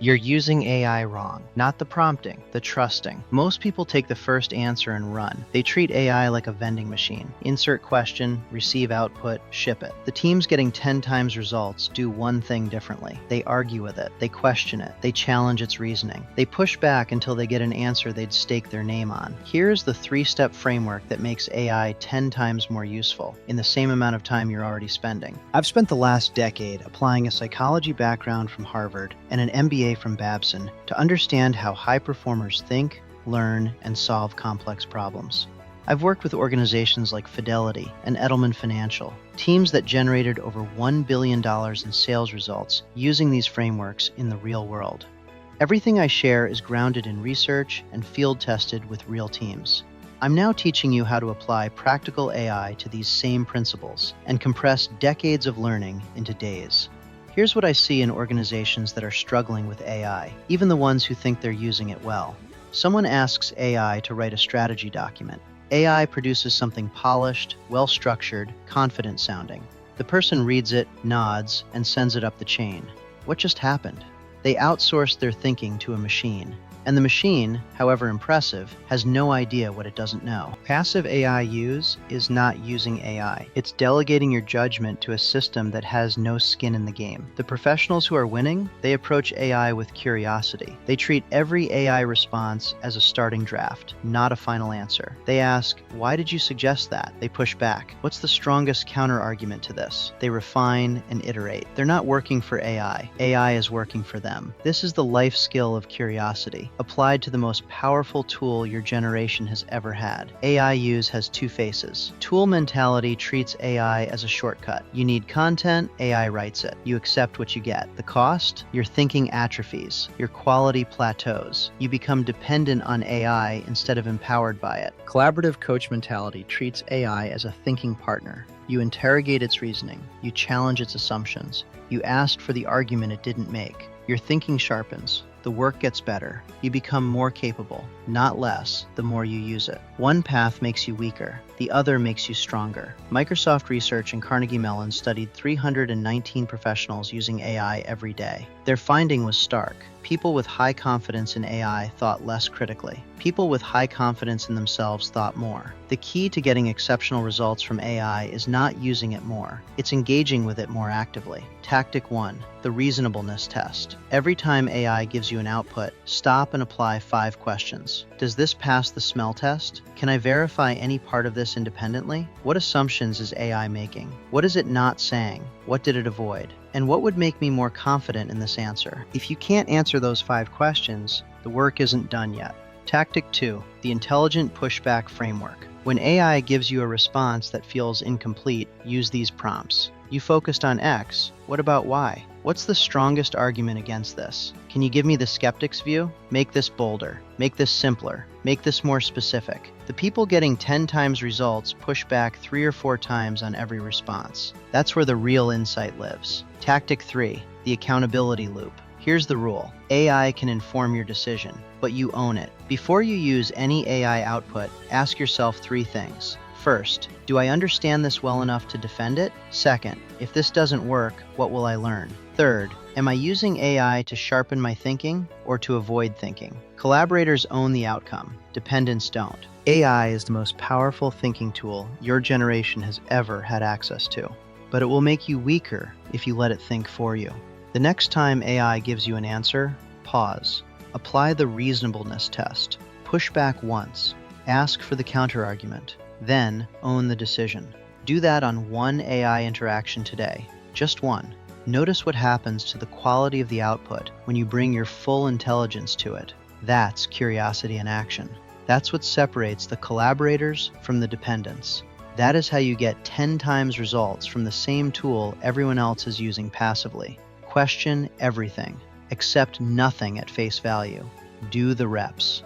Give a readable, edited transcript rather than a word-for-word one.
You're using AI wrong. Not the prompting, the trusting. Most people take the first answer and run. They treat AI like a vending machine. Insert question, receive output, ship it. The teams getting 10 times results do one thing differently. They argue with it. They question it. They challenge its reasoning. They push back until they get an answer they'd stake their name on. Here's the 3-step framework that makes AI 10 times more useful in the same amount of time you're already spending. I've spent the last decade applying a psychology background from Harvard and an MBA from Babson to understand how high performers think, learn, and solve complex problems. I've worked with organizations like Fidelity and Edelman Financial, teams that generated over $1 billion in sales results using these frameworks in the real world. Everything I share is grounded in research and field tested with real teams. I'm now teaching you how to apply practical AI to these same principles and compress decades of learning into days. Here's what I see in organizations that are struggling with AI, even the ones who think they're using it well. Someone asks AI to write a strategy document. AI produces something polished, well-structured, confident-sounding. The person reads it, nods, and sends it up the chain. What just happened? They outsourced their thinking to a machine. And the machine, however impressive, has no idea what it doesn't know. Passive AI use is not using AI. It's delegating your judgment to a system that has no skin in the game. The professionals who are winning, they approach AI with curiosity. They treat every AI response as a starting draft, not a final answer. They ask, "Why did you suggest that?" They push back. "What's the strongest counter-argument to this?" They refine and iterate. They're not working for AI. AI is working for them. This is the life skill of curiosity, applied to the most powerful tool your generation has ever had. AI use has two faces. Tool mentality treats AI as a shortcut. You need content, AI writes it. You accept what you get. The cost? Your thinking atrophies. Your quality plateaus. You become dependent on AI instead of empowered by it. Collaborative coach mentality treats AI as a thinking partner. You interrogate its reasoning. You challenge its assumptions. You ask for the argument it didn't make. Your thinking sharpens. The work gets better. You become more capable, not less, the more you use it. One path makes you weaker. The other makes you stronger. Microsoft Research and Carnegie Mellon studied 319 professionals using AI every day. Their finding was stark. People with high confidence in AI thought less critically. People with high confidence in themselves thought more. The key to getting exceptional results from AI is not using it more. It's engaging with it more actively. Tactic 1, the reasonableness test. Every time AI gives you an output, stop and apply 5 questions. Does this pass the smell test? Can I verify any part of this independently? What assumptions is AI making? What is it not saying? What did it avoid? And what would make me more confident in this answer? If you can't answer those 5 questions, the work isn't done yet. Tactic 2, the intelligent pushback framework. When AI gives you a response that feels incomplete, use these prompts. You focused on X. What about Y? What's the strongest argument against this? Can you give me the skeptic's view? Make this bolder. Make this simpler. Make this more specific. The people getting 10 times results push back 3 or 4 times on every response. That's where the real insight lives. Tactic 3, the accountability loop. Here's the rule. AI can inform your decision, but you own it. Before you use any AI output, ask yourself 3 things. First, do I understand this well enough to defend it? Second, if this doesn't work, what will I learn? Third, am I using AI to sharpen my thinking or to avoid thinking? Collaborators own the outcome. Dependents don't. AI is the most powerful thinking tool your generation has ever had access to, but it will make you weaker if you let it think for you. The next time AI gives you an answer, pause. Apply the reasonableness test. Push back once. Ask for the counterargument. Then own the decision. Do that on one AI interaction today. Just one. Notice what happens to the quality of the output when you bring your full intelligence to it. That's curiosity in action. That's what separates the collaborators from the dependents. That is how you get 10 times results from the same tool everyone else is using passively. Question everything. Accept nothing at face value. Do the reps.